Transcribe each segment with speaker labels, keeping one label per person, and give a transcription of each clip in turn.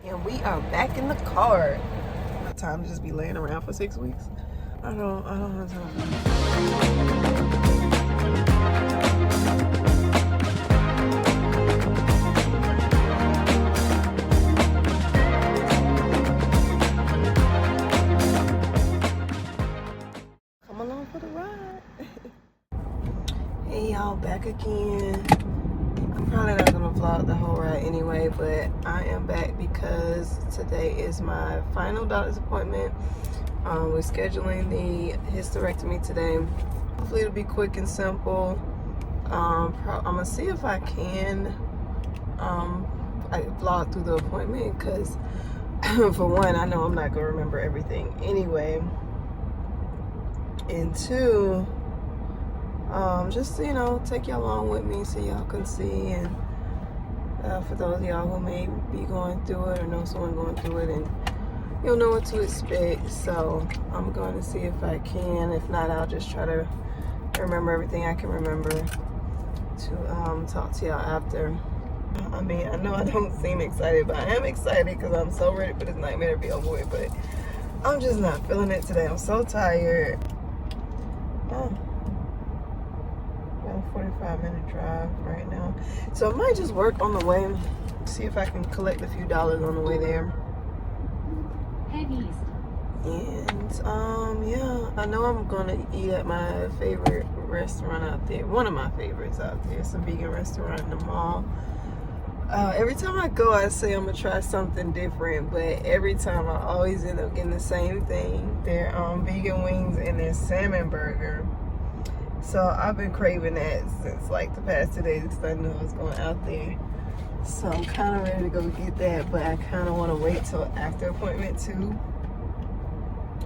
Speaker 1: And we are back in the car. My time to just be laying around for 6 weeks. I don't have time. Come along for the ride. Hey y'all, back again. I'm probably not gonna vlog the whole ride anyway, but I am back because today is my final doctor's appointment. We're scheduling the hysterectomy today. Hopefully it'll be quick and simple. I'm gonna see if I can vlog through the appointment, because for one, I know I'm not gonna remember everything anyway, and two, just, you know, take y'all along with me so y'all can see, and for those of y'all who may be going through it or know someone going through it, and you'll know what to expect. So I'm going to see if I can. If not, I'll just try to remember everything I can remember to talk to y'all after. I mean, I know I don't seem excited, but I am excited because I'm so ready for this nightmare to be over with, but I'm just not feeling it today. I'm so tired. 45-minute drive right now, so I might just work on the way, see if I can collect a few dollars on the way there. And yeah, I know I'm gonna eat at my favorite restaurant out there, one of my favorites out there. It's a vegan restaurant in the mall. Every time I go, I say I'm gonna try something different, but every time I always end up getting the same thing. Their vegan wings and their salmon burger. So I've been craving that since like the past 2 days, because I knew I was going out there. So I'm kind of ready to go get that, but I kind of want to wait till after appointment too.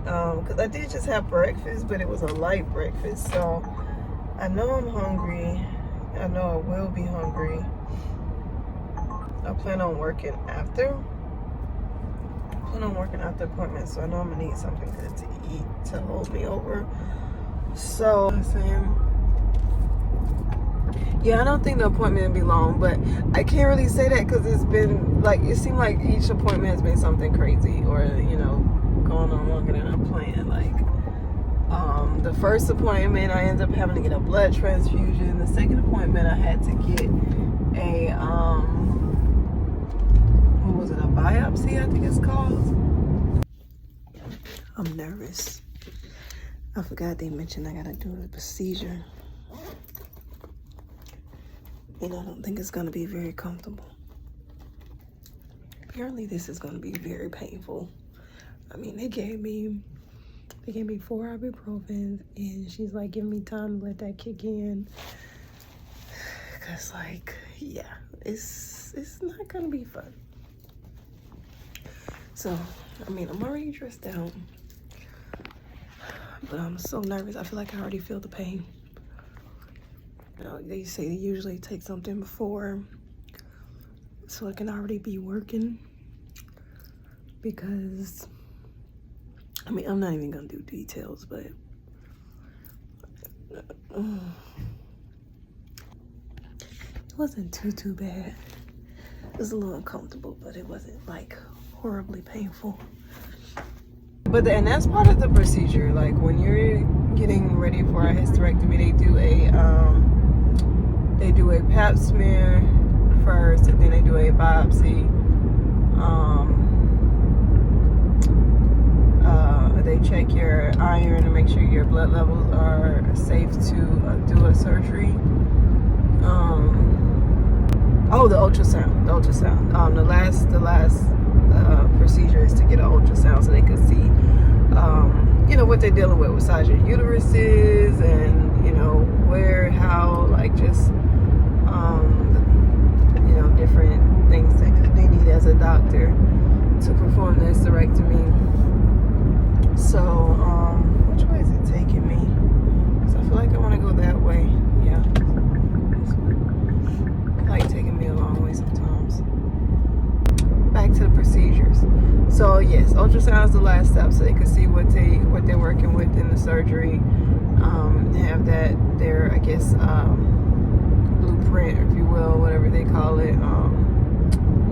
Speaker 1: Because I did just have breakfast, but it was a light breakfast. So I know I'm hungry. I know I will be hungry. I plan on working after. Appointment, so I know I'm gonna need something good to eat to hold me over. So, yeah, I don't think the appointment will be long, but I can't really say that because it's been like, it seemed like each appointment has been something crazy, or, you know, going on longer than I planned. Like, the first appointment, I ended up having to get a blood transfusion. The second appointment, I had to get a, what was it, a biopsy, I think it's called. I'm nervous. I forgot they mentioned I gotta do the procedure. And I don't think it's gonna be very comfortable. Apparently this is gonna be very painful. I mean, they gave me 4 ibuprofen, and she's like giving me time to let that kick in. Cause like, yeah, it's not gonna be fun. So, I mean, I'm already dressed out, but I'm so nervous. I feel like I already feel the pain. You know, they say they usually take something before, so I can already be working. Because, I mean, I'm not even gonna do details, but it wasn't too bad. It was a little uncomfortable, but it wasn't like horribly painful. But and that's part of the procedure. Like when you're getting ready for a hysterectomy, they do a pap smear first, and then they do a biopsy. They check your iron to make sure your blood levels are safe to do a surgery. Oh, the ultrasound. The last procedure is to get an ultrasound so they can see, you know, what they're dealing with size your uteruses, and, you know, where, how, like just, you know, different things that they need as a doctor to perform the hysterectomy. So, which way is it taking me? So I feel like I want to go that way. Yeah. It like taking me a long way sometimes. Back to the procedures. So yes, ultrasound is the last step, so they can see what they're working with in the surgery. Have that their, I guess, blueprint, if you will, whatever they call it,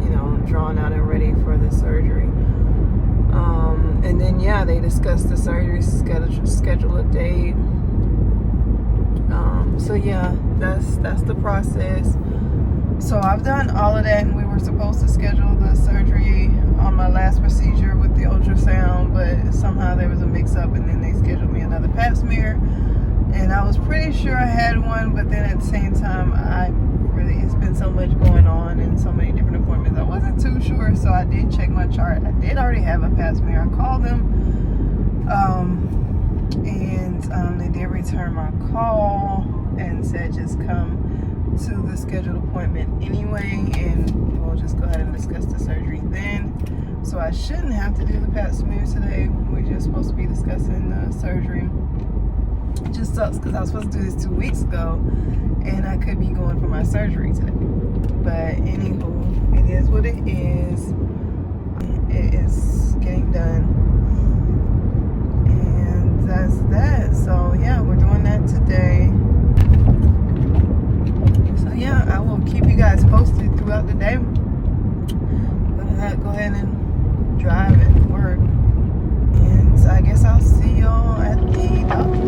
Speaker 1: you know, drawn out and ready for this discuss the surgery, schedule a date. So yeah, that's the process. So I've done all of that, and we were supposed to schedule the surgery on my last procedure with the ultrasound, but somehow there was a mix-up, and then they scheduled me another pap smear, and I was pretty sure I had one, but then at the same time, it's been so much going on and so many different appointments, I wasn't too sure, so I did check my chart. I did already have a pap smear. I called them, and they did return my call and said just come to the scheduled appointment anyway, and we'll just go ahead and discuss the surgery then. So I shouldn't have to do the pap smear today. We're just supposed to be discussing the surgery. It just sucks because I was supposed to do this 2 weeks ago, and I could be going for my surgery today. But anywho, it is what it is. It is getting done, and that's that. So yeah, we're doing that today. So yeah, I will keep you guys posted throughout the day. I'm gonna go ahead and drive and work, and so I guess I'll see y'all at the doctor.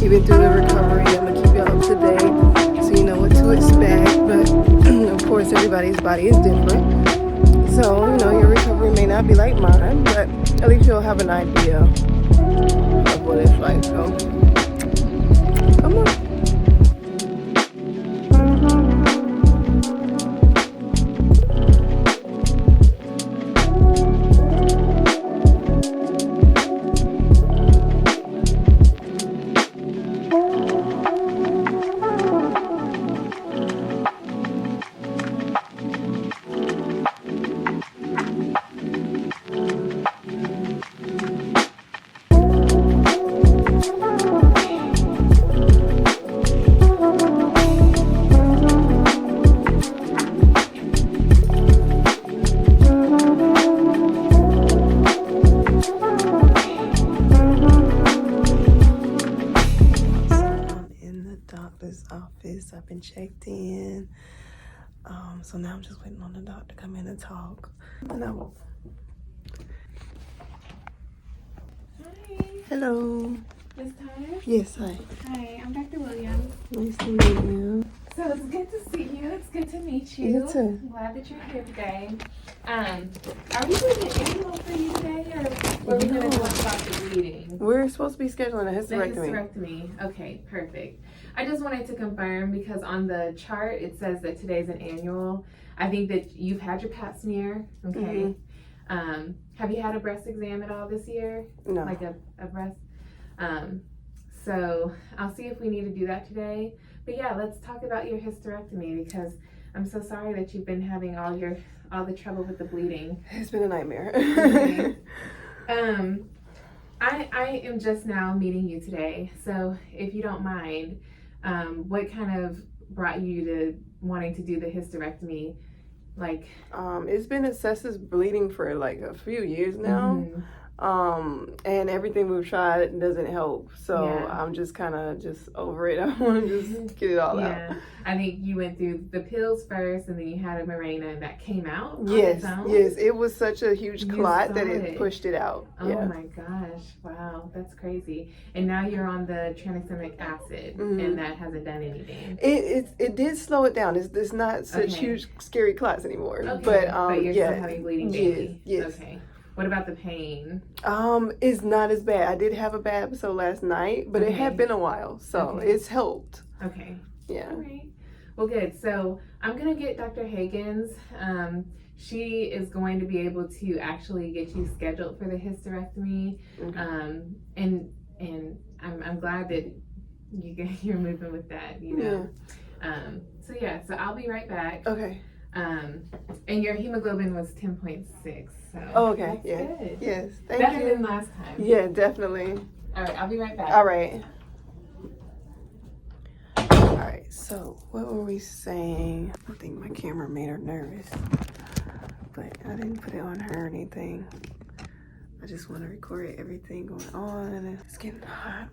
Speaker 1: Even through the recovery, I'm gonna keep y'all up to date so you know what to expect. But of course, everybody's body is different, so you know your recovery may not be like mine, but at least you'll have an idea of what it's like. So come on. Office. I've been checked in. So now I'm just waiting on the doctor to come in and talk. And I will.
Speaker 2: Hi.
Speaker 1: Hello.
Speaker 2: Miss Tyler?
Speaker 1: Yes, hi.
Speaker 2: Hi, I'm Dr. Williams.
Speaker 1: Nice to meet you.
Speaker 2: So it's good to see you. It's good to meet you.
Speaker 1: You too.
Speaker 2: I'm glad that you're here today. Are we doing an annual for you today, or are we going to talk about the bleeding?
Speaker 1: We're supposed to be scheduling a hysterectomy.
Speaker 2: The hysterectomy. Okay, perfect. I just wanted to confirm because on the chart it says that today's an annual. I think that you've had your pap smear. Okay. Mm-hmm. Have you had a breast exam at all this year?
Speaker 1: No.
Speaker 2: Like a breast? So I'll see if we need to do that today. But yeah, let's talk about your hysterectomy because I'm so sorry that you've been having all the trouble with the bleeding.
Speaker 1: It's been a nightmare.
Speaker 2: Okay. I am just now meeting you today, so if you don't mind, what kind of brought you to wanting to do the hysterectomy? Like,
Speaker 1: it's been excessive bleeding for like a few years now. Mm-hmm. And everything we've tried doesn't help. So yeah. I'm just kind of just over it. I want to just get it all out.
Speaker 2: I think you went through the pills first and then you had a Mirena and that came out.
Speaker 1: Yes. It was such a huge clot that it pushed it out.
Speaker 2: Oh my gosh. Wow. That's crazy. And now you're on the tranexamic acid and that hasn't done anything.
Speaker 1: It did slow it down. It's not such huge scary clots anymore.
Speaker 2: Okay.
Speaker 1: But
Speaker 2: you're still having bleeding daily.
Speaker 1: Yes.
Speaker 2: Okay. What about the pain?
Speaker 1: It's not as bad. I did have a bad episode last night, but it had been a while, so it's helped.
Speaker 2: Okay.
Speaker 1: Yeah.
Speaker 2: All right. Well, good. So I'm going to get Dr. Hagen's. She is going to be able to actually get you scheduled for the hysterectomy.
Speaker 1: Okay.
Speaker 2: And I'm glad that you're moving with that, you know.
Speaker 1: Yeah.
Speaker 2: So I'll be right back.
Speaker 1: Okay.
Speaker 2: And your hemoglobin was 10.6. So
Speaker 1: okay.
Speaker 2: that's
Speaker 1: Yeah.
Speaker 2: good.
Speaker 1: Yes. Thank
Speaker 2: Better
Speaker 1: you.
Speaker 2: than last time.
Speaker 1: Yeah, definitely.
Speaker 2: All right, I'll be right back.
Speaker 1: All right. All right. So what were we saying? I think my camera made her nervous, but I didn't put it on her or anything. I just want to record everything going on. It's getting hot.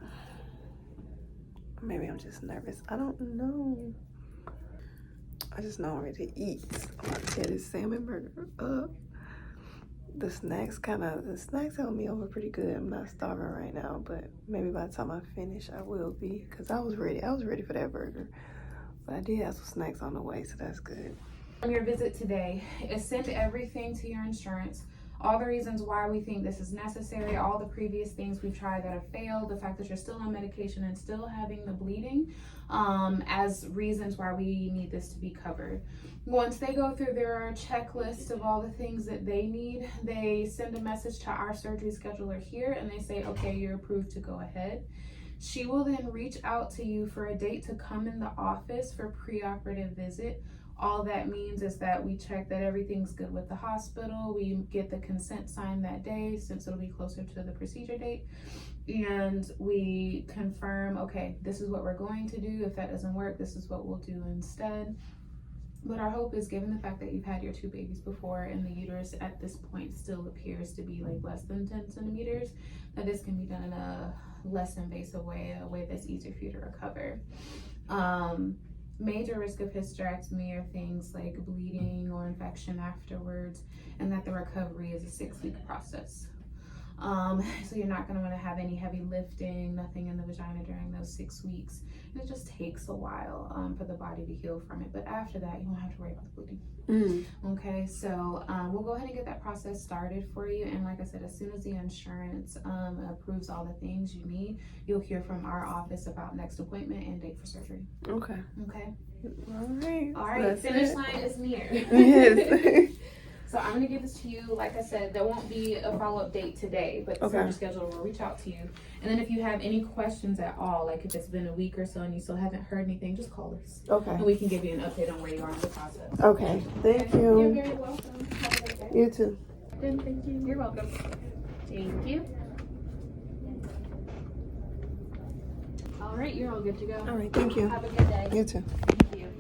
Speaker 1: Maybe I'm just nervous. I don't know. I just know I'm ready to eat. I'm about to tear this salmon burger up. The snacks help me over pretty good. I'm not starving right now, but maybe by the time I finish, I will be. Because I was ready. I was ready for that burger. But I did have some snacks on the way, so that's good.
Speaker 3: On your visit today is send everything to your insurance. All the reasons why we think this is necessary, all the previous things we've tried that have failed, the fact that you're still on medication and still having the bleeding, as reasons why we need this to be covered. Once they go through their checklist of all the things that they need, they send a message to our surgery scheduler here and they say, okay, you're approved to go ahead. She will then reach out to you for a date to come in the office for preoperative visit. All that means is that we check that everything's good with the hospital. We get the consent signed that day since it'll be closer to the procedure date. And we confirm, okay, this is what we're going to do. If that doesn't work, this is what we'll do instead. But our hope is, given the fact that you've had your 2 babies before and the uterus at this point still appears to be like less than 10 centimeters, that this can be done in a less invasive way, a way that's easier for you to recover. Major risk of hysterectomy are things like bleeding or infection afterwards, and that the recovery is a 6-week process. So you're not going to want to have any heavy lifting, nothing in the vagina during those 6 weeks. And it just takes a while for the body to heal from it. But after that, you won't have to worry about the bleeding. Okay, so we'll go ahead and get that process started for you. And like I said, as soon as the insurance approves all the things you need, you'll hear from our office about next appointment and date for surgery.
Speaker 1: Okay.
Speaker 3: Okay.
Speaker 1: All
Speaker 3: All right.
Speaker 1: That's
Speaker 3: Finish
Speaker 1: it.
Speaker 3: line is near.
Speaker 1: Yes.
Speaker 3: So I'm gonna give this to you. Like I said, there won't be a follow-up date today, but the
Speaker 1: Okay.
Speaker 3: surgery scheduler will reach out to you. And then if you have any questions at all, like if it's been a week or so and you still haven't heard anything, just call us.
Speaker 1: Okay.
Speaker 3: And we can give you an update on where you are in the process.
Speaker 1: Okay. Thank
Speaker 3: You're
Speaker 1: you.
Speaker 3: very welcome. Have a great day.
Speaker 1: You too.
Speaker 3: Thank you. You're welcome. Thank you. All right, you're all good to go.
Speaker 1: All right. Thank you.
Speaker 3: Have a good day.
Speaker 1: You too.
Speaker 3: Thank you.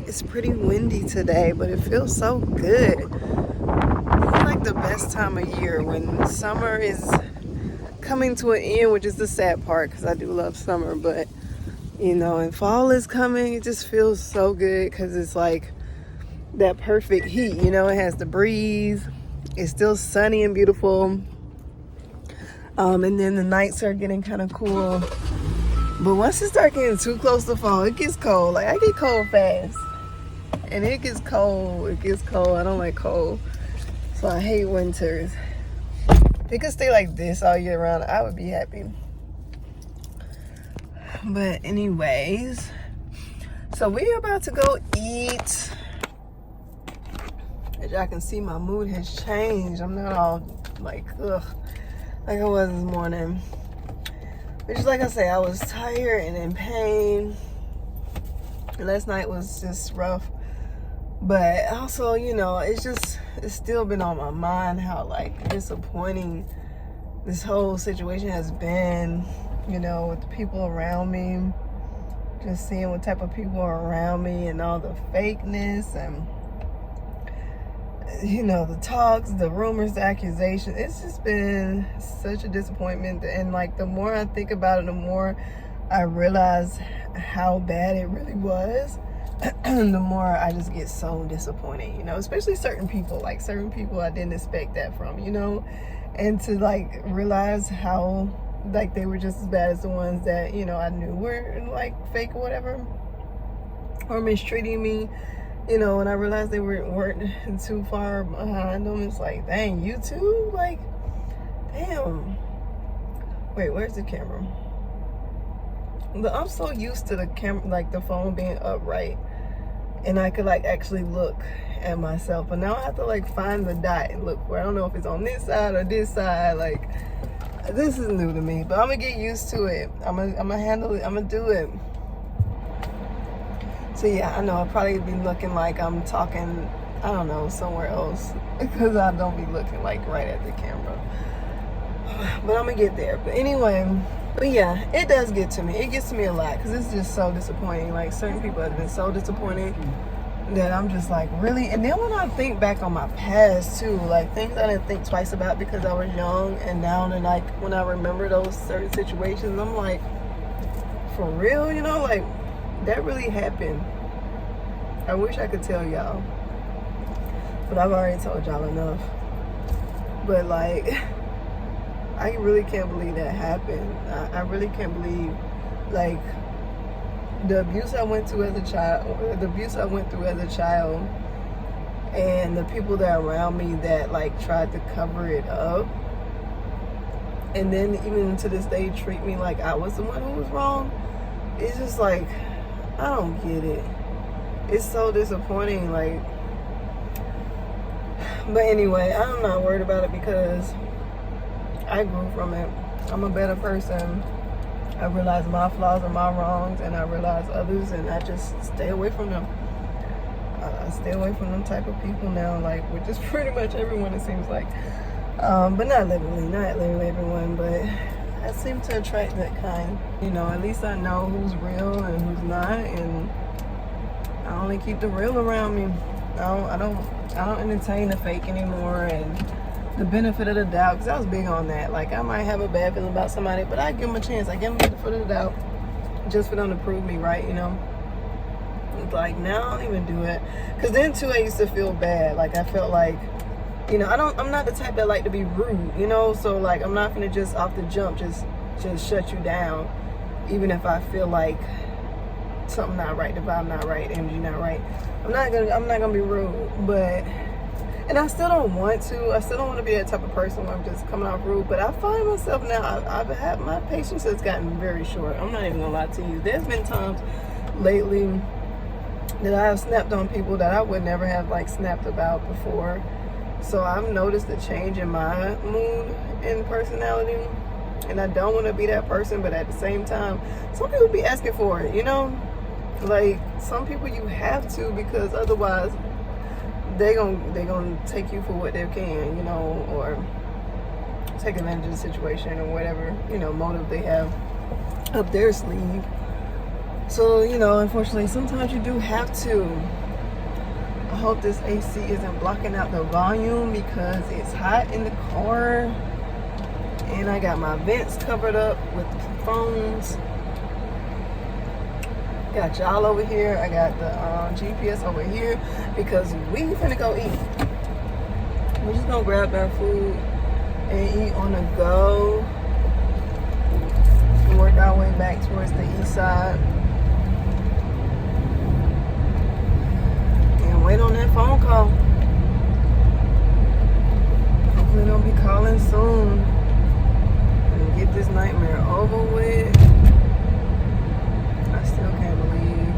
Speaker 1: It's pretty windy today, but it feels so good. It's like the best time of year when summer is coming to an end, which is the sad part because I do love summer, but you know, and fall is coming. It just feels so good because it's like that perfect heat, you know. It has the breeze, it's still sunny and beautiful, and then the nights are getting kind of cool. But once it starts getting too close to fall, it gets cold. Like I get cold fast. And it gets cold. It gets cold. I don't like cold. So I hate winters. If it could stay like this all year round, I would be happy. But anyways, so we're about to go eat. As y'all can see, my mood has changed. I'm not all like, ugh, like I was this morning. But just like I say, I was tired and in pain. Last night was just rough. But also, you know, it's still been on my mind how like disappointing this whole situation has been, you know, with the people around me. Just seeing what type of people are around me and all the fakeness and, you know, the talks, the rumors, the accusations. It's just been such a disappointment. And like the more I think about it, the more I realize how bad it really was. The more I just get so disappointed, you know, especially certain people I didn't expect that from, you know, and to like realize how like they were just as bad as the ones that, you know, I knew were like fake or whatever, or mistreating me, you know, and I realized they weren't too far behind them. It's like, dang, you too? Like, damn. Wait, where's the camera? But I'm so used to the camera, like the phone being upright. and I could like actually look at myself. But now I have to like find the dot and look for it. I don't know if it's on this side or this side. Like, this is new to me, but I'm gonna get used to it. I'm gonna handle it. I'm gonna do it. So yeah, I know I'll probably be looking like I'm talking, I don't know, somewhere else, because I don't be looking like right at the camera. But I'm gonna get there. But anyway, but yeah, it does get to me. It gets to me a lot, because it's just so disappointing. Like, certain people have been so disappointing that I'm just like, really? And then when I think back on my past too, like things I didn't think twice about because I was young, and now then, like, when I remember those certain situations, I'm like, for real, you know, like, that really happened. I wish I could tell y'all, but I've already told y'all enough. But like, I really can't believe that happened. I really can't believe, like, the abuse I went through as a child, and the people that are around me that like tried to cover it up, and then even to this day treat me like I was the one who was wrong. It's just like, I don't get it. It's so disappointing. Like, but anyway, I'm not worried about it because I grew from it. I'm a better person. I realize my flaws and my wrongs, and I realize others, and I just stay away from them. I stay away from them type of people now, like, which is pretty much everyone, it seems like. But not literally everyone, but I seem to attract that kind. You know, at least I know who's real and who's not, and I only keep the real around me. I don't entertain the fake anymore, and the benefit of the doubt, because I was big on that. Like, I might have a bad feeling about somebody, but I give them a chance. I give them the benefit of the doubt just for them to prove me right, you know. It's like, now I don't even do it, because then too I used to feel bad. Like, I felt like, you know, I'm not the type that like to be rude, you know. So like, I'm not gonna just off the jump just shut you down, even if I feel like something not right, the vibe not right, the energy not right. I'm not gonna be rude, but. And I still don't want to. I still don't want to be that type of person where I'm just coming off rude. But I find myself now, I've had, my patience has gotten very short. I'm not even gonna lie to you. There's been times lately that I have snapped on people that I would never have like snapped about before. So I've noticed a change in my mood and personality. And I don't want to be that person, but at the same time, some people be asking for it, you know? Like, some people you have to, because otherwise they gonna take you for what they can, you know, or take advantage of the situation or whatever, you know, motive they have up their sleeve. So, you know, unfortunately, sometimes you do have to. I hope this AC isn't blocking out the volume because it's hot in the car, and I got my vents covered up with phones. Got y'all over here. I got the GPS over here because we finna go eat. We're just gonna grab our food and eat on the go. We work our way back towards the east side and wait on that phone call. Hopefully they'll be calling soon and get this nightmare over with. I still can't believe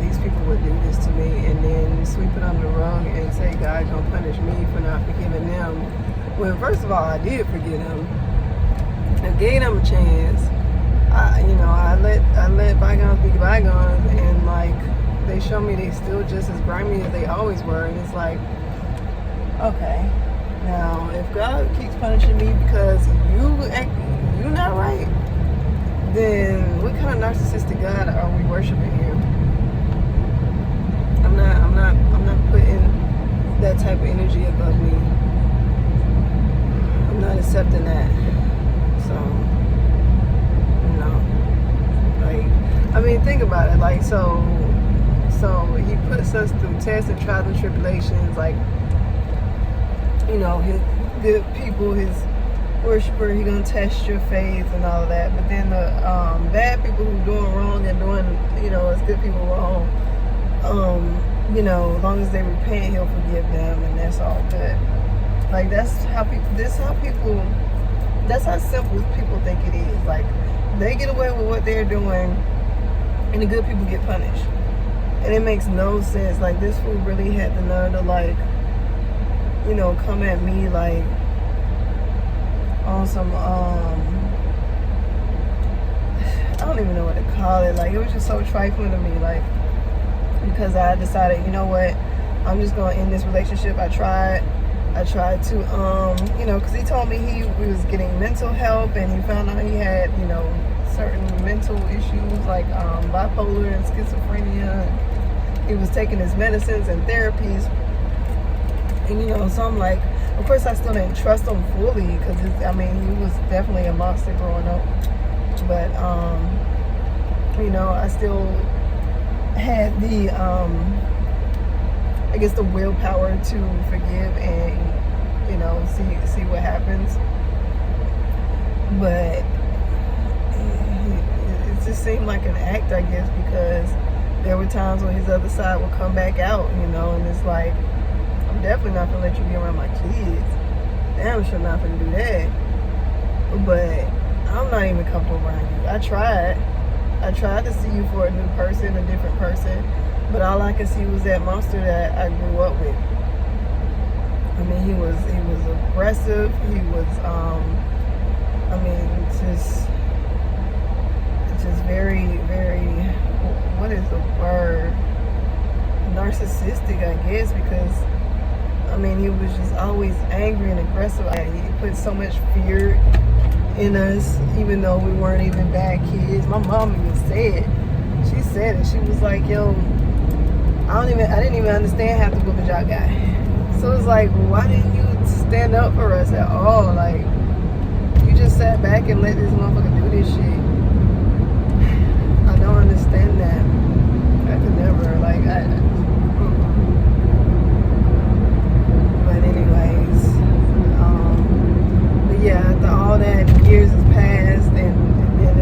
Speaker 1: these people would do this to me and then sweep it under the rug and say God's gonna punish me for not forgiving them. Well, first of all, I did forgive them. I gave them a chance. I let bygones be bygones, and like, they show me they still just as grimy as they always were, and it's like, okay, now if God keeps punishing me because you're not right, then what kind of narcissistic God are we worshiping here? I'm not putting that type of energy above me. I'm not accepting that. So, like, I mean, think about it. Like, so he puts us through tests and trials and tribulations. Like, you know, his good people, his worshiper, he gonna test your faith and all of that. But then the bad people who doing wrong and doing, you know, as good people wrong, you know, as long as they repent, he'll forgive them, and that's all good. Like, that's how simple people think it is. Like, they get away with what they're doing, and the good people get punished. And it makes no sense. Like, this fool really had the nerve to, like, you know, come at me, like, on some, I don't even know what to call it. Like, it was just so trifling to me, like, because I decided, you know what, I'm just going to end this relationship. I tried to, you know, because he told me he was getting mental help, and he found out he had, you know, certain mental issues like bipolar and schizophrenia. He was taking his medicines and therapies, and you know, so I'm like, of course I still didn't trust him fully, because I mean, he was definitely a monster growing up, but you know, I still had the I guess the willpower to forgive and, you know, see what happens. But it just seemed like an act, I guess, because there were times when his other side would come back out, you know, and it's like, I'm definitely not gonna let you be around my kids. Damn sure not gonna do that. But I'm not even comfortable around you. I tried to see you for a new person, a different person, but all I could see was that monster that I grew up with. I mean, he was aggressive. He was, I mean, just very, very, what is the word? Narcissistic, I guess, because, I mean, he was just always angry and aggressive. He put so much fear in us, even though we weren't even bad kids. My mom even said, she said it. She was like, yo, I didn't even understand half the whoopings y'all got. So it's like, why didn't you stand up for us at all? Like, you just sat back and let this motherfucker do this shit. I don't understand that. I could never, like, but anyways, but yeah, after all that, years has passed, and then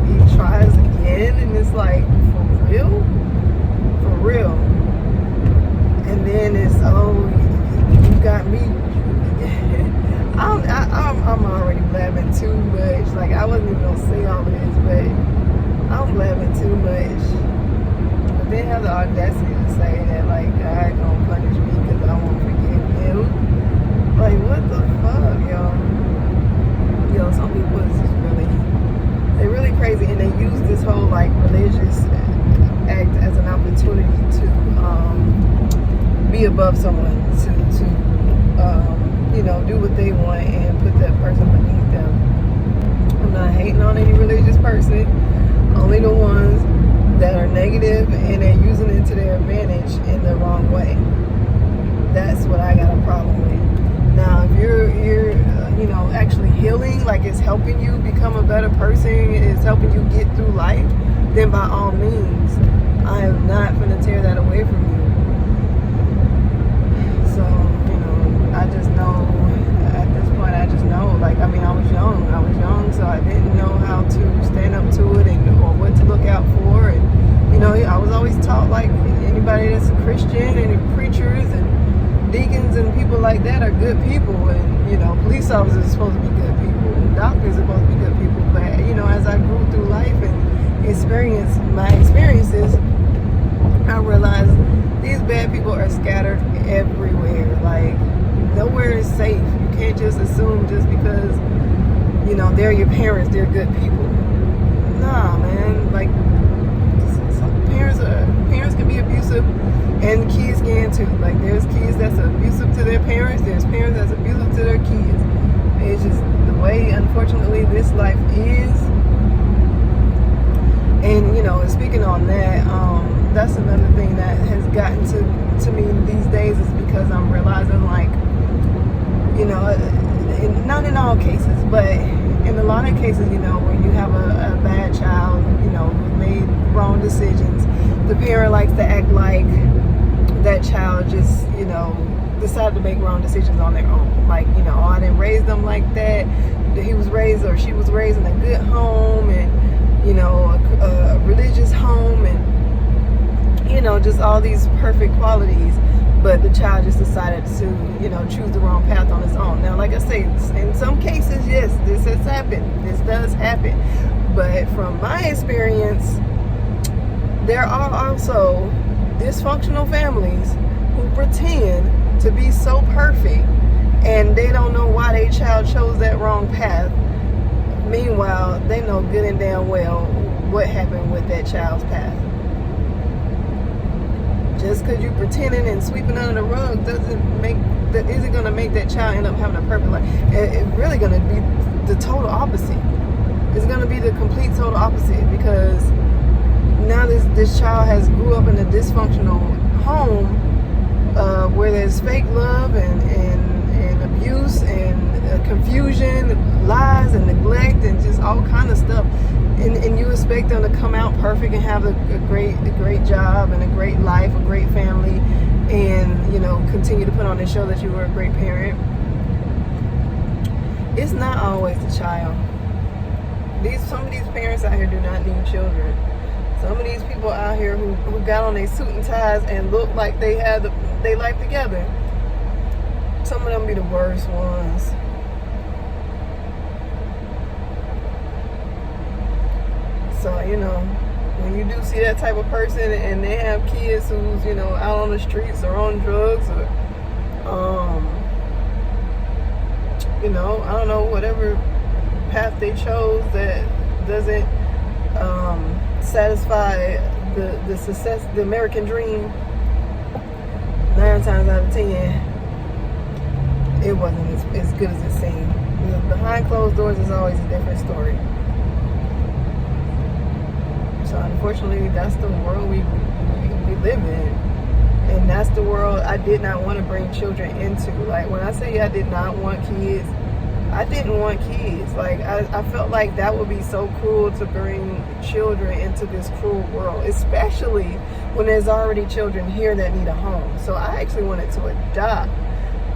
Speaker 1: he tries again, and it's like, for real? For real. And then it's, oh, you got me. I'm already blabbing too much. Like, I wasn't even gonna say all of this, but I'm blabbing too much. But they have the audacity to say that, like, God gonna punish me because I won't forgive him. Like, what the fuck, yo? Yo, some people is just they're really crazy, and they use this whole, like, religious act as an opportunity to be above someone, to you know, do what they want and put that person beneath them. I'm not hating on any religious person, only the ones that are negative and they're using it to their advantage in the wrong way. That's what I got a problem with. Now, if you're you know, actually healing, like it's helping you become a better person, it's helping you get through life, then by all means, I am not going to tear that away from you. So, you know, I just know, at this point, I just know, like, I mean, I was young, so I didn't know how to stand up to it or what to look out for, and, you know, I was always taught, like, anybody that's a Christian and preachers and deacons and people like that are good people, and, you know, police officers are supposed to be good people, and doctors are supposed to be good people, but, you know, as I grew through life and experienced my experiences, I realized these bad people are scattered everywhere. Like, nowhere is safe. You can't just assume just because, you know, they're your parents, they're good people. Nah, man. Like, parents can be abusive, and kids can too. Like, there's kids that's abusive to their parents, there's parents that's abusive to their kids. It's just the way, unfortunately, this life is. And, you know, speaking on that, that's another thing that has gotten to me these days, is because I'm realizing, like, you know, not in all cases, but in a lot of cases, you know, when you have a bad child, you know, who made wrong decisions, the parent likes to act like that child just, you know, decided to make wrong decisions on their own. Like, you know, oh, I didn't raise them like that. He was raised, or she was raised in a good home, and, you know, a religious home, and, you know, just all these perfect qualities, but the child just decided to, you know, choose the wrong path on its own. Now, like I say, in some cases, yes, this has happened. This does happen. But from my experience, there are also dysfunctional families who pretend to be so perfect, and they don't know why their child chose that wrong path. Meanwhile, they know good and damn well what happened with that child's path. Just because you pretending and sweeping under the rug isn't going to make that child end up having a perfect life. It's really going to be the total opposite. It's going to be the complete total opposite, because now this child has grew up in a dysfunctional home where there's fake love and abuse and confusion, lies and neglect and just all kind of stuff. And you expect them to come out perfect and have a great job and a great life, a great family, and continue to put on the show that you were a great parent. It's not always the child. Some of these parents out here do not need children. Some of these people out here who got on their suit and ties and look like they had their life together, some of them be the worst ones. So, when you do see that type of person and they have kids who's, out on the streets or on drugs or, I don't know, whatever path they chose that doesn't satisfy the success, the American dream, 9 times out of 10, it wasn't as good as it seemed. Behind closed doors is always a different story. So unfortunately, that's the world we live in. And that's the world I did not want to bring children into. Like, when I say I did not want kids, I didn't want kids. Like, I felt like that would be so cruel to bring children into this cruel world, especially when there's already children here that need a home. So I actually wanted to adopt,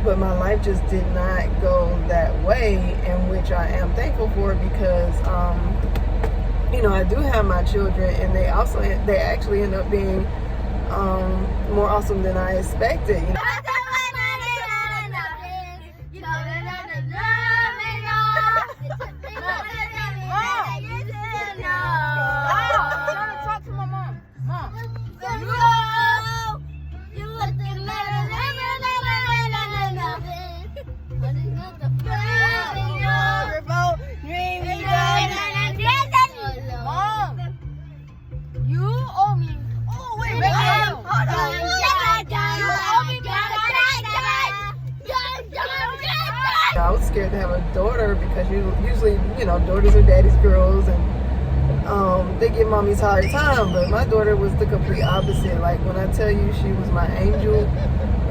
Speaker 1: but my life just did not go that way, in which I am thankful for, because I do have my children, and they actually end up being more awesome than I expected. I was scared to have a daughter, because usually, daughters are daddy's girls, and they give mommies a hard time. But my daughter was the complete opposite. Like, when I tell you she was my angel,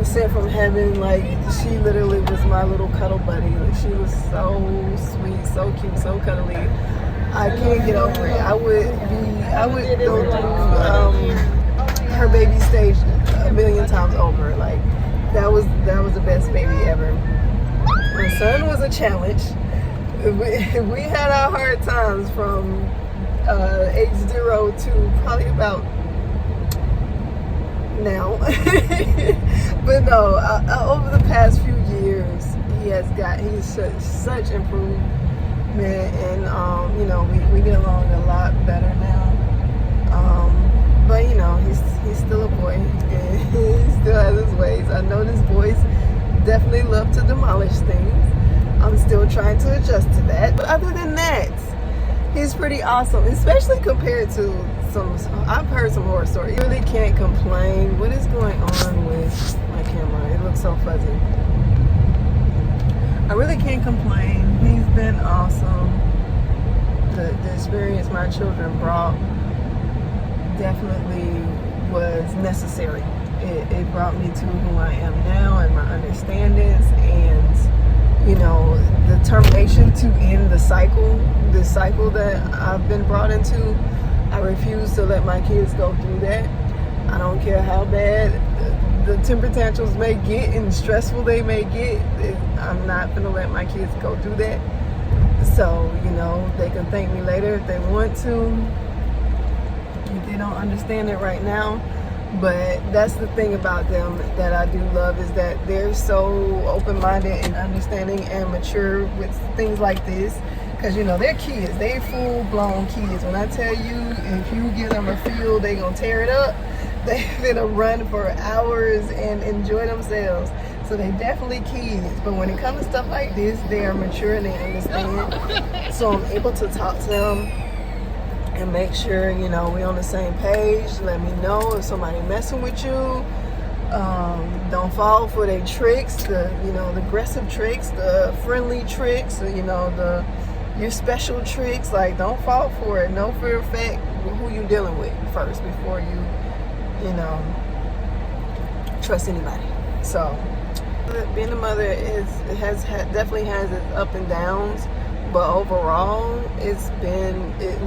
Speaker 1: sent from heaven, like, she literally was my little cuddle buddy. Like, she was so sweet, so cute, so cuddly. I can't get over it. I would go through her baby stage a million times over. Like, that was the best baby ever. My son was a challenge. We had our hard times from age 0 to probably about now. But no, over the past few years, he's such improvement, and we get along a lot better now. But he's still a boy, and he still has his ways. I know these boys definitely love to demolish things. I'm still trying to adjust to that. But other than that, he's pretty awesome, especially compared to I've heard some horror stories. You really can't complain. What is going on with my camera? It looks so fuzzy. I really can't complain. He's been awesome. The experience my children brought definitely was necessary. It brought me to who I am now, and my understandings, and the determination to end the cycle that I've been brought into. I refuse to let my kids go through that. I don't care how bad the temper tantrums may get and stressful they may get. I'm not gonna let my kids go through that. So they can thank me later if they want to, if they don't understand it right now. But that's the thing about them that I do love, is that they're so open-minded and understanding and mature with things like this. Because, they're kids. They're full-blown kids. When I tell you, if you give them a field, they're going to tear it up. They finna run for hours and enjoy themselves. So they definitely kids. But when it comes to stuff like this, they are mature and they understand. So I'm able to talk to them and make sure, you know, we on the same page. Let me know if somebody messing with you. Don't fall for their tricks, the aggressive tricks, the friendly tricks, your special tricks. Like, don't fall for it. Know for a fact who you dealing with first before you trust anybody. So being a mother definitely has its up and downs, but overall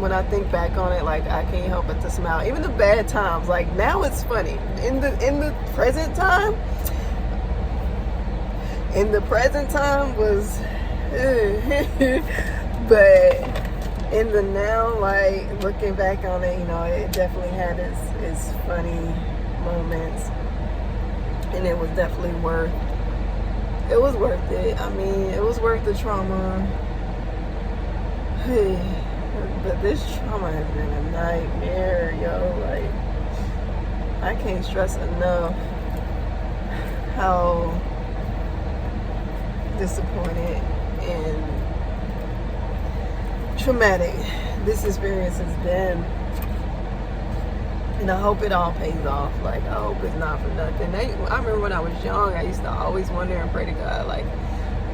Speaker 1: when I think back on it, like, I can't help but to smile. Even the bad times, like, now it's funny. In the present time was but in the now, like, looking back on it, it definitely had its funny moments, and it was definitely worth it. I mean, it was worth the trauma. But this trauma has been a nightmare, yo. Like, I can't stress enough how disappointed and traumatic this experience has been. And I hope it all pays off. Like, I hope it's not for nothing. I remember when I was young, I used to always wonder and pray to God, like,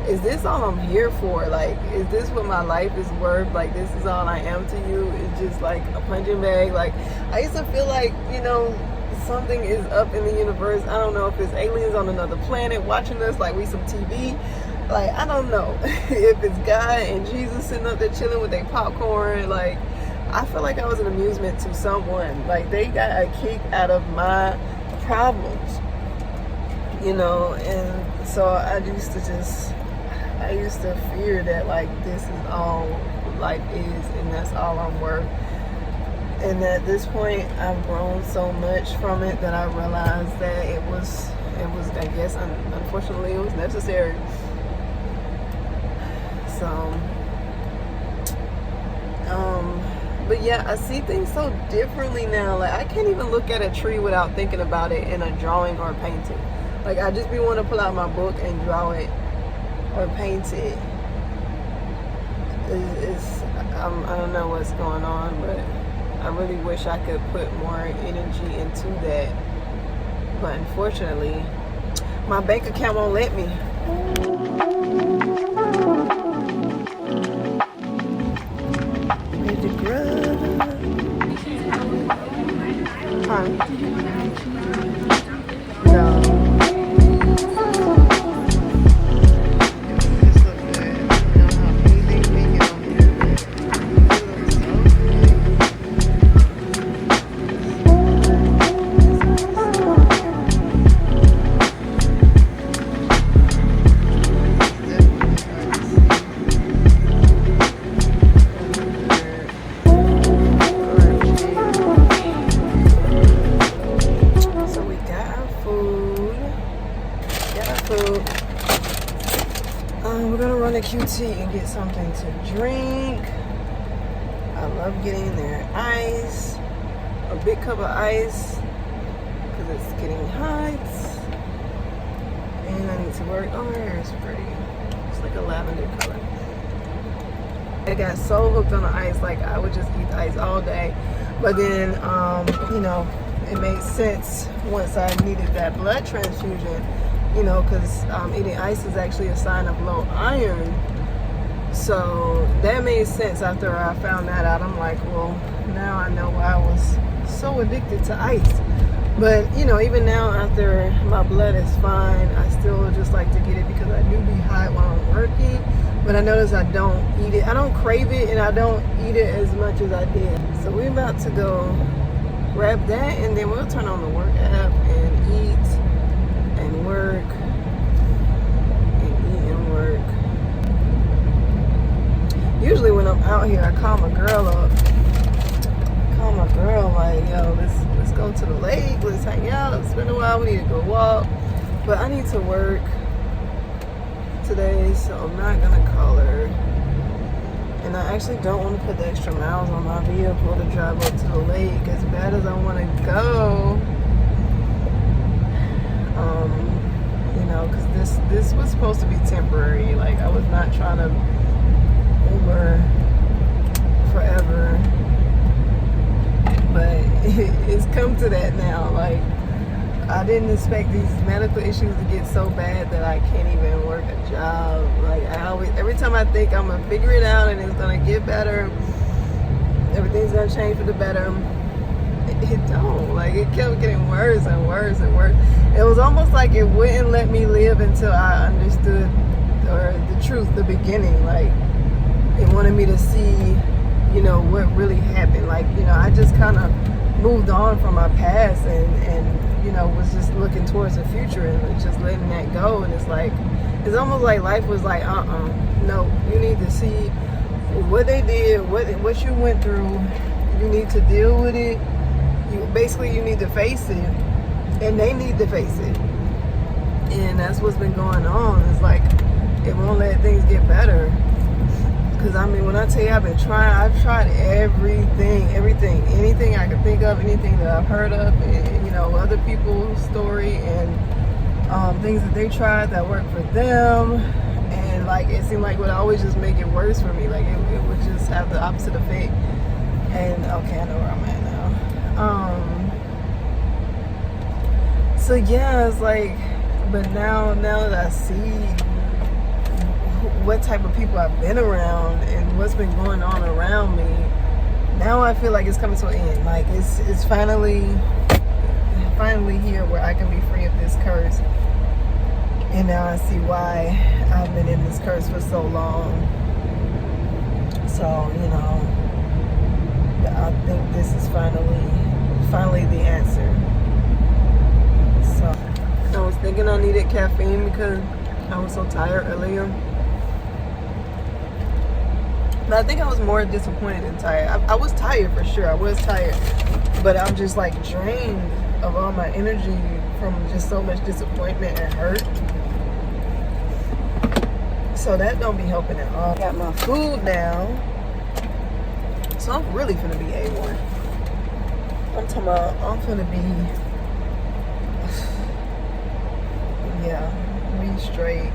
Speaker 1: is this all I'm here for? Like, is this what my life is worth? Like, this is all I am to you? It's just like a punching bag. Like, I used to feel like, something is up in the universe. I don't know if it's aliens on another planet watching us, like we some TV. Like, I don't know if it's God and Jesus sitting up there chilling with their popcorn. Like, I feel like I was an amusement to someone. Like, they got a kick out of my problems, and so I used to fear that, like, this is all life is and that's all I'm worth. And at this point, I've grown so much from it that I realized that it was I guess, unfortunately, it was necessary. So, but yeah, I see things so differently now. Like, I can't even look at a tree without thinking about it in a drawing or a painting. Like, I just be wanting to pull out my book and draw it or paint it. I don't know what's going on, but I really wish I could put more energy into that. But unfortunately, my bank account won't let me. Ready to grub. Huh? No. We're gonna run a QT and get something to drink. I love getting their ice, a big cup of ice, because it's getting hot. And I need to work. Oh, my hair is pretty. It's like a lavender color. I got so hooked on the ice, like I would just eat ice all day. But then, it made sense once I needed that blood transfusion. Because eating ice is actually a sign of low iron. So that made sense after I found that out. I'm like, well, now I know why I was so addicted to ice. But, even now after my blood is fine, I still just like to get it because I do be hot while I'm working. But I notice I don't eat it. I don't crave it, and I don't eat it as much as I did. So we're about to go grab that, and then we'll turn on the work app and eat and work and eat and work. Usually when I'm out here, I call my girl up. Like, yo, let's go to the lake, let's hang out, it's been a while, we need to go walk. But I need to work today, so I'm not gonna call her. And I actually don't want to put the extra miles on my vehicle to drive up to the lake. As bad as I want to go, supposed to be temporary. Like, I was not trying to Uber forever, but it's come to that now. Like, I didn't expect these medical issues to get so bad that I can't even work a job. Like, every time I think I'm gonna figure it out and it's gonna get better, everything's gonna change for the better, it don't. Like, it kept getting worse and worse and worse. It was almost like it wouldn't let me live until I understood the truth, the beginning. Like, it wanted me to see, you know, what really happened. Like, you know, I just kind of moved on from my past and you know, was just looking towards the future and just letting that go. And it's like, it's almost like life was like, no, you need to see what they did, what you went through. You need to deal with it. You need to face it, and they need to face it. And that's what's been going on. It's like, it won't let things get better. Because, I mean, when I tell you I've tried everything, anything I could think of, anything that I've heard of, and, you know, other people's story, and things that they tried that worked for them. And, like, it seemed like it would always just make it worse for me. Like, it would just have the opposite effect. And, okay, I know where I'm at now. So, yeah, it's like, but now that I see what type of people I've been around and what's been going on around me, now I feel like it's coming to an end. Like, it's finally here where I can be free of this curse. And now I see why I've been in this curse for so long. So, you know, I think this is finally the answer. So I was thinking I needed caffeine because I was so tired earlier. But I think I was more disappointed than tired. I was tired for sure. I was tired. But I'm just like drained of all my energy from just so much disappointment and hurt. So that don't be helping at all. Got my food now. So I'm really finna be A1. I'm talking about, I'm finna be, yeah, be straight.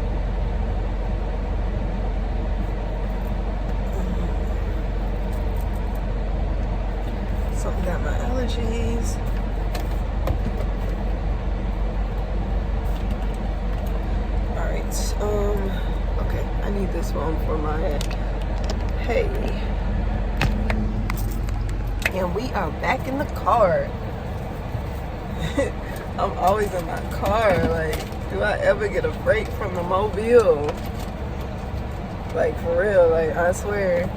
Speaker 1: Something got my allergies. Alright, okay, I need this one for my hay. And we are back in the car. I'm always in my car. Like, do I ever get a break from the mobile? Like, for real, like, I swear,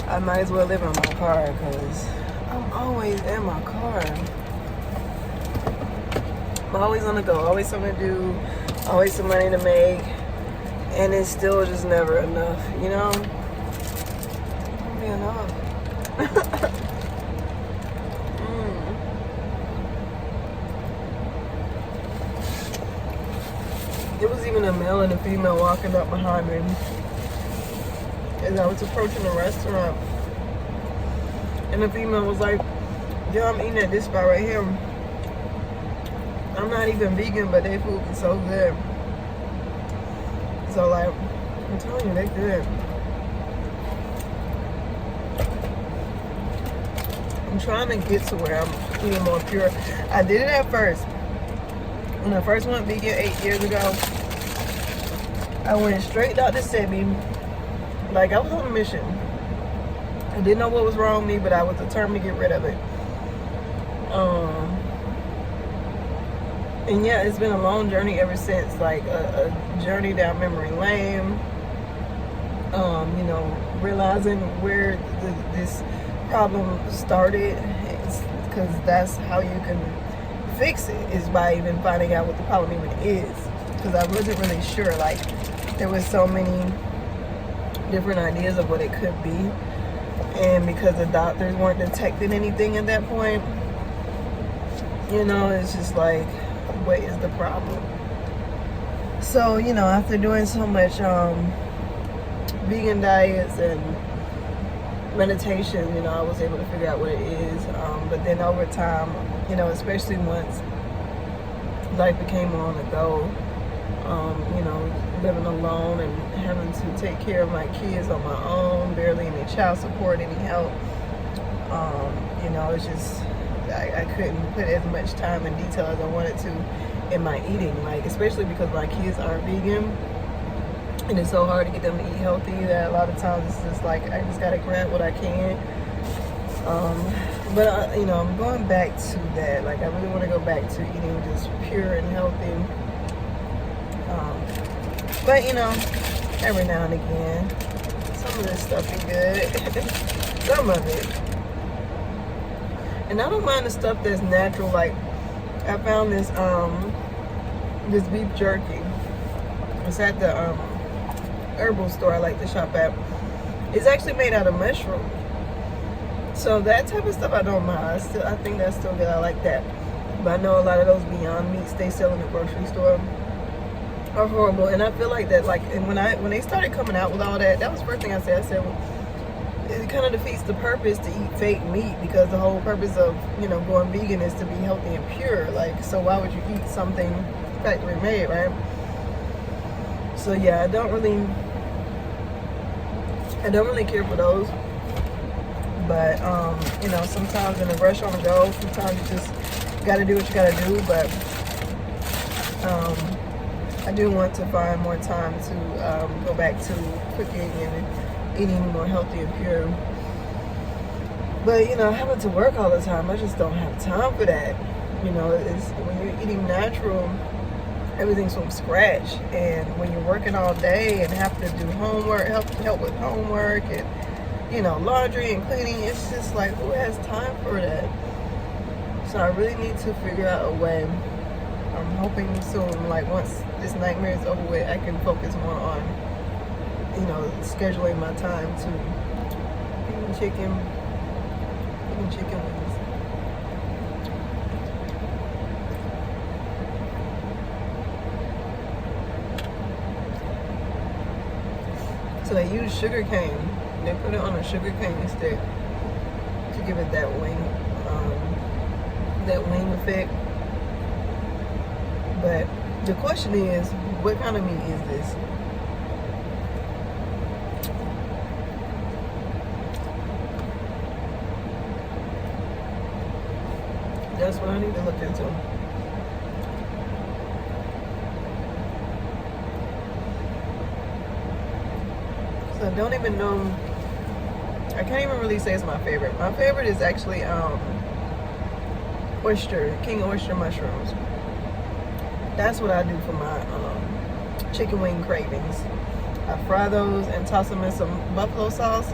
Speaker 1: I might as well live in my car because I'm always in my car. I'm always on the go, always something to do, always some money to make, and it's still just never enough, you know? It won't be enough. There was even a male and a female walking up behind me as I was approaching the restaurant. And the female was like, yeah, I'm eating at this spot right here. I'm not even vegan, but their food is so good. So, like, I'm telling you, they good. I'm trying to get to where I'm eating more pure. I did it at first. When I first went vegan 8 years ago, I went straight out to Sebi. Like, I was on a mission. I didn't know what was wrong with me, but I was determined to get rid of it. And yeah, it's been a long journey ever since. Like, a journey down memory lane. You know, realizing where this problem started, because that's how you can fix it, is by even finding out what the problem even is. Because I wasn't really sure. Like, there was so many different ideas of what it could be, and because the doctors weren't detecting anything at that point, you know, it's just like, what is the problem? So, you know, after doing so much vegan diets and meditation, you know, I was able to figure out what it is. But then over time, you know, especially once life became on the go, You know, living alone and having to take care of my kids on my own, barely any child support, any help. You know, it's just, I couldn't put as much time and detail as I wanted to in my eating, like, especially because my kids aren't vegan, and it's so hard to get them to eat healthy that a lot of times it's just like, I just gotta grab what I can. But you know, I'm going back to that. Like, I really want to go back to eating just pure and healthy. But you know, every now and again, some of this stuff is good. Some of it. And I don't mind the stuff that's natural. Like, I found this this beef jerky. It's at the herbal store I like to shop at. It's actually made out of mushrooms. So that type of stuff I don't mind. I think that's still good. I like that. But I know a lot of those Beyond Meats they sell in the grocery store are horrible. And I feel like that, like, and when they started coming out with all that, that was the first thing I said. I said, well, it kind of defeats the purpose to eat fake meat, because the whole purpose of, you know, going vegan is to be healthy and pure. Like, so why would you eat something factory made, right? So yeah, I don't really care for those. But you know, sometimes in a rush on the go, sometimes you just gotta do what you gotta do. But I do want to find more time to go back to cooking and eating more healthy and pure. But you know, having to work all the time, I just don't have time for that. You know, it's when you're eating natural, everything's from scratch, and when you're working all day and have to do homework, help with homework, and you know, laundry and cleaning, it's just like, who has time for that? So I really need to figure out a way. I'm hoping soon, like once this nightmare is over with, I can focus more on, you know, scheduling my time to eating chicken wings. So they use sugar cane. They put it on a sugar cane stick to give it that wing effect. But the question is, what kind of meat is this? That's what I need to look into. So I don't even know. I can't even really say it's my favorite. My favorite is actually king oyster mushrooms. That's what I do for my chicken wing cravings. I fry those and toss them in some buffalo sauce,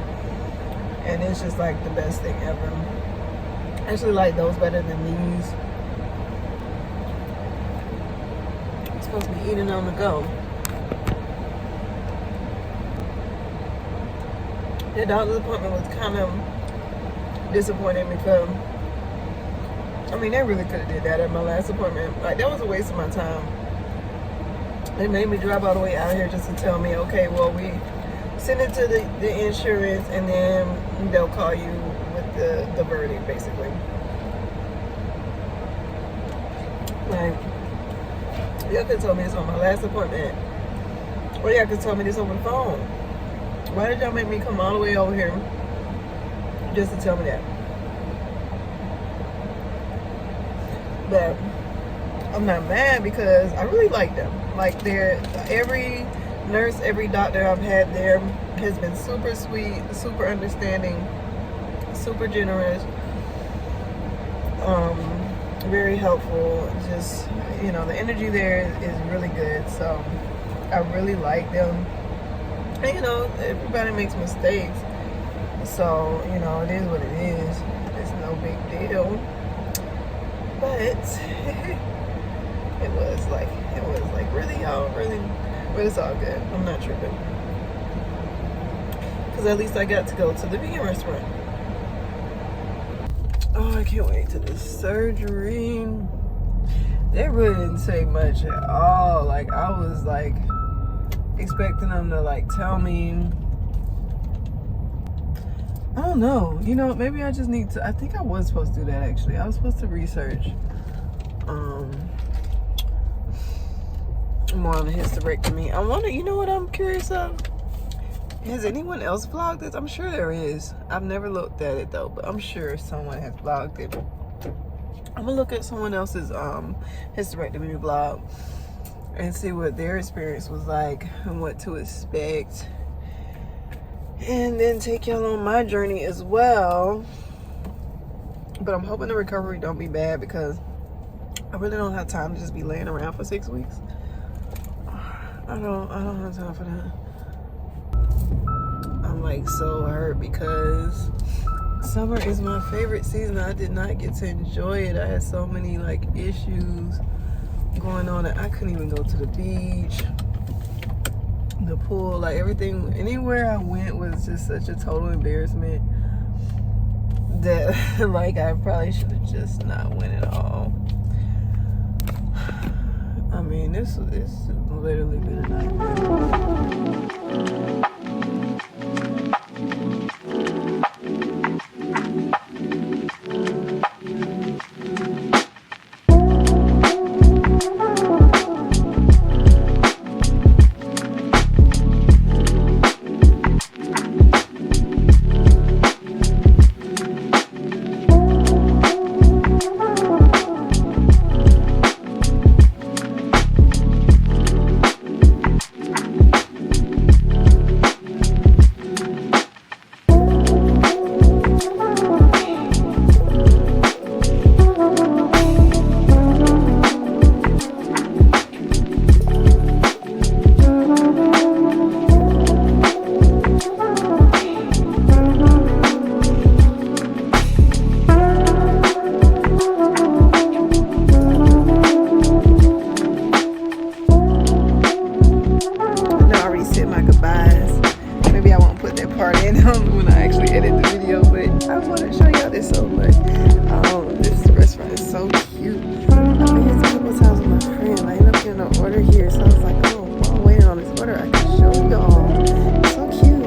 Speaker 1: and it's just like the best thing ever. I actually like those better than these. I'm supposed to be eating on the go. The doctor's appointment was kind of disappointing because, I mean, they really could have did that at my last appointment. Like, that was a waste of my time. They made me drive all the way out here just to tell me, okay, well, we send it to the insurance, and then they'll call you with the verdict, basically. Like, y'all could have told me this on my last appointment, or y'all could have told me this over the phone. Why did y'all make me come all the way over here just to tell me that? But I'm not mad because I really like them. Like, every nurse, every doctor I've had there has been super sweet, super understanding, super generous, very helpful. Just, you know, the energy there is really good. So I really like them. And, you know, everybody makes mistakes. So, you know, it is what it is. It's no big deal. But it was like really, y'all, really, but it's all good. I'm not tripping. Because at least I got to go to the vegan restaurant. Oh, I can't wait to the surgery. They really didn't say much at all. Like, I was like expecting them to like tell me, I don't know, you know, maybe I just need to, I think I was supposed to do that actually. I was supposed to research more on the hysterectomy. I wonder, you know what I'm curious of? Has anyone else vlogged this? I'm sure there is. I've never looked at it though, but I'm sure someone has vlogged it. I'm gonna look at someone else's hysterectomy vlog and see what their experience was like and what to expect, and then take y'all on my journey as well. But I'm hoping the recovery don't be bad, because I really don't have time to just be laying around for 6 weeks. I don't have time for that. I'm like so hurt because summer is my favorite season. I did not get to enjoy it. I had so many like issues going on that I couldn't even go to the beach, the pool, like everything. Anywhere I went was just such a total embarrassment that like I probably should have just not went at all. I mean, it's literally been a nightmare. When I actually edit the video, but I want to show y'all this so much. This restaurant is so cute. I've been here a couple times with my friend. I ended up getting an order here, so I was like, oh, while I'm waiting on this order, I can show y'all. It's so cute.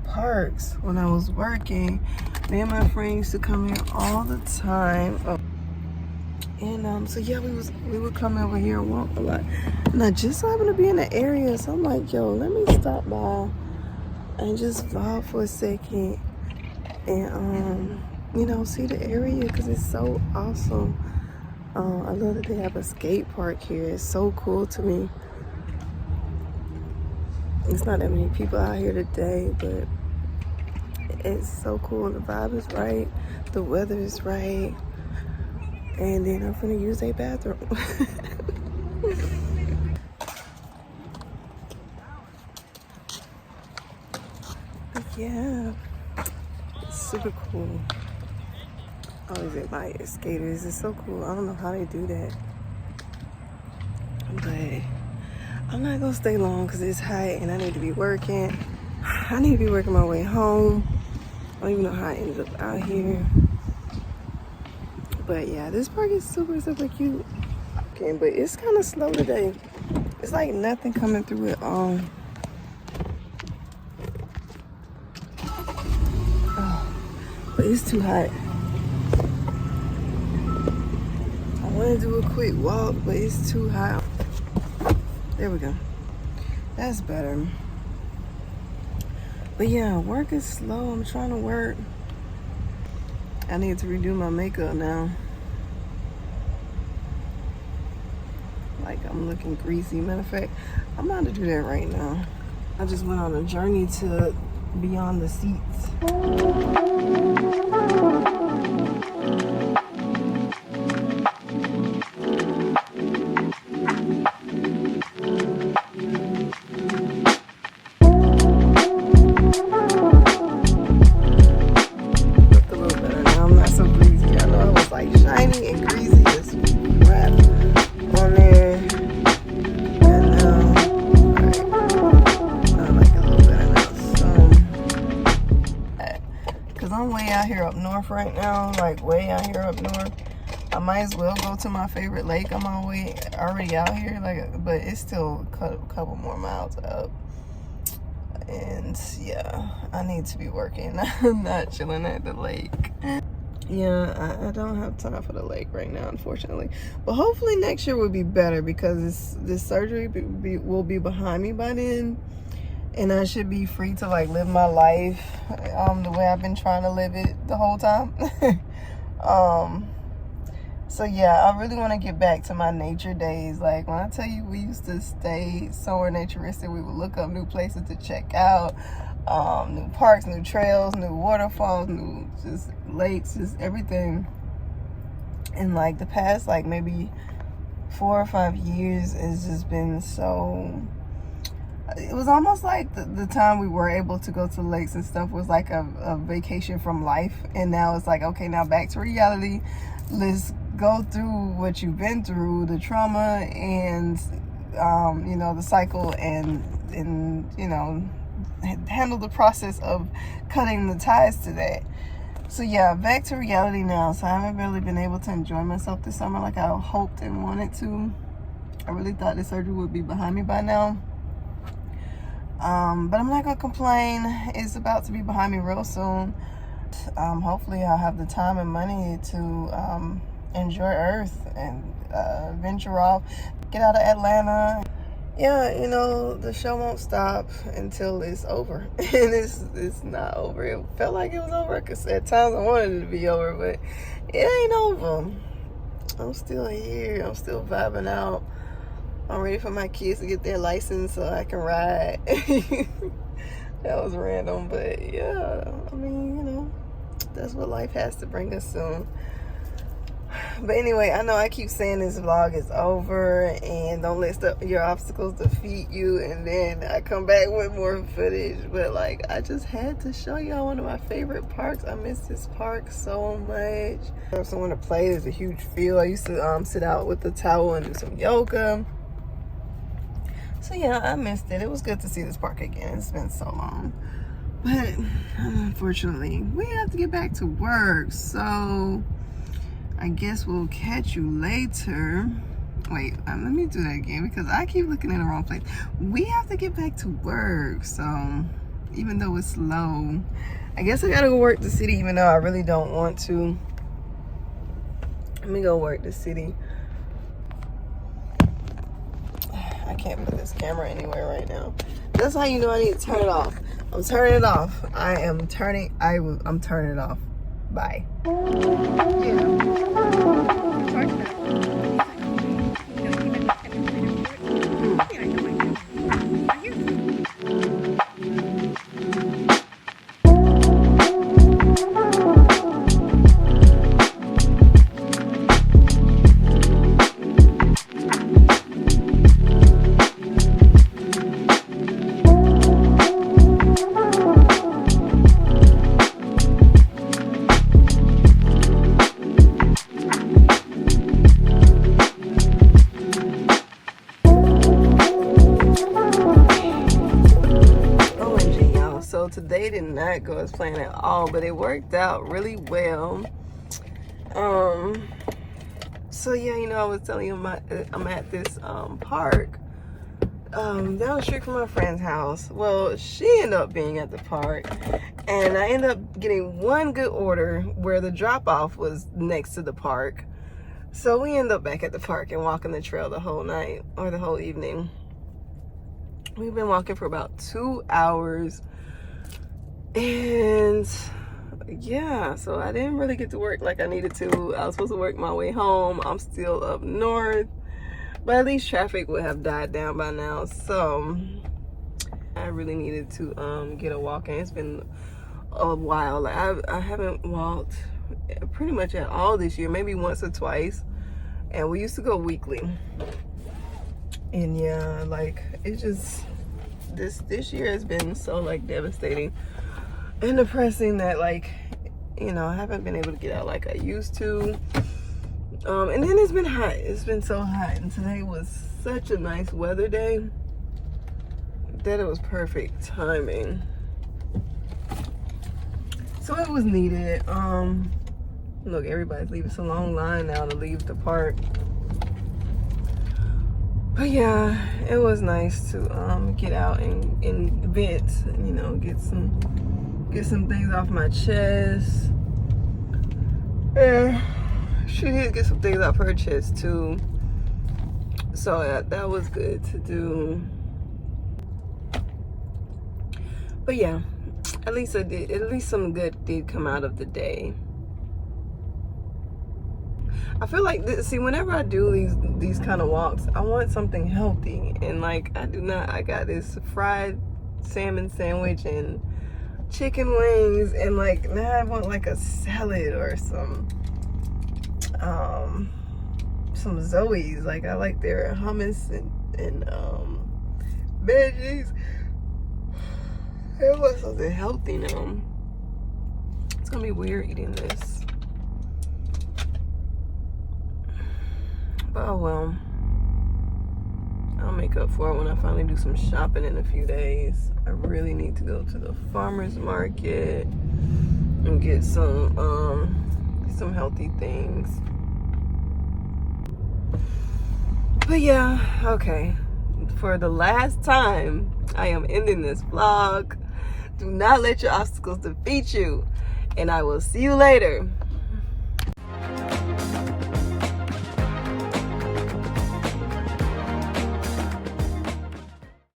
Speaker 1: Parks when I was working. Me and my friend used to come here all the time. And so yeah, we would come over here and walk a lot. And I just happened to be in the area, so I'm like, yo, let me stop by and just vlog for a second and you know, see the area because it's so awesome. I love that they have a skate park here. It's so cool to me. It's not that many people out here today, but It's so cool. The vibe is right. The weather is right. And then I'm gonna use a bathroom. Yeah, it's super cool. I always admire skaters. It's so cool. I don't know how they do that. But I'm not gonna stay long because it's hot and I need to be working. I need to be working my way home. I don't even know how I ended up out here. But yeah, this park is super, super cute. Okay, but it's kind of slow today. It's like nothing coming through at all. Oh, but it's too hot. I want to do a quick walk, but it's too hot. There we go. That's better. But yeah, work is slow. I'm trying to work. I need to redo my makeup now. Like I'm looking greasy. Matter of fact, I'm about to do that right now. I just went on a journey to Beyond the Seats. Right now, like way out here up north. I might as well go to my favorite lake. I'm already out here, like, but it's still a couple more miles up. And yeah, I need to be working, not chilling at the lake. Yeah, I don't have time for the lake right now, unfortunately. But hopefully next year will be better because this surgery will be behind me by then. And I should be free to like live my life the way I've been trying to live it the whole time. So yeah, I really want to get back to my nature days. Like when I tell you we used to stay somewhere naturistic, we would look up new places to check out, new parks, new trails, new waterfalls, new just lakes, just everything. And like the past like maybe 4 or 5 years has just been so... It was almost like the time we were able to go to lakes and stuff was like a vacation from life. And now it's like, okay, now back to reality. Let's go through what you've been through, the trauma and, you know, the cycle and, you know, handle the process of cutting the ties to that. So yeah, back to reality now. So I haven't really been able to enjoy myself this summer like I hoped and wanted to. I really thought the surgery would be behind me by now. But I'm not gonna complain. It's about to be behind me real soon. Hopefully I'll have the time and money to enjoy Earth and venture off, get out of Atlanta. Yeah, you know, the show won't stop until it's over. And it's not over. It felt like it was over because at times I wanted it to be over, but it ain't over. I'm still here. I'm still vibing out. I'm ready for my kids to get their license so I can ride. That was random, but yeah, I mean, you know, that's what life has to bring us soon. But anyway, I know I keep saying this vlog is over and don't let your obstacles defeat you, and then I come back with more footage, but like I just had to show y'all one of my favorite parks. I miss this park so much. There's someone to play. There's a huge field. I used to sit out with the towel and do some yoga. So yeah, I missed it. It was good to see this park again. It's been so long. But unfortunately, we have to get back to work. So I guess we'll catch you later. Wait, let me do that again because I keep looking in the wrong place. We have to get back to work. So even though it's slow, I guess I gotta go work the city even though I really don't want to. Let me go work the city. I can't put this camera anywhere right now. That's how you know I need to turn it off. I'm turning it off. I'm turning it off. Bye. Yeah. not go as planned at all, but it worked out really well. So yeah, you know, I was telling you I'm at this park down the street from my friend's house. Well, she ended up being at the park, and I ended up getting one good order where the drop-off was next to the park. So we ended up back at the park and walking the trail the whole night, or the whole evening. We've been walking for about 2 hours, and yeah, so I didn't really get to work like I needed to. I was supposed to work my way home. I'm still up north, but at least traffic would have died down by now. So I really needed to get a walk in. It's been a while. Like I haven't walked pretty much at all this year, maybe once or twice, and we used to go weekly. And yeah, like it just this year has been so like devastating and depressing that, like, you know, I haven't been able to get out like I used to. And then it's been hot. It's been so hot, and today was such a nice weather day that it was perfect timing. So it was needed. Look, everybody's leaving. It's a long line now to leave the park. But yeah, it was nice to get out and vent, you know, get some things off my chest. Yeah, she did get some things off her chest too. So yeah, that was good to do. But yeah, at least some good did come out of the day. I feel like see, whenever I do these kind of walks, I want something healthy, and like I got this fried salmon sandwich and chicken wings, and like now I want like a salad or some Zoe's. Like I like their hummus and veggies. I want something healthy now. It's gonna be weird eating this. Oh well, I'll make up for it when I finally do some shopping in a few days. I really need to go to the farmer's market and get some healthy things. But yeah, okay, for the last time, I am ending this vlog. Do not let your obstacles defeat you, and I will see you later.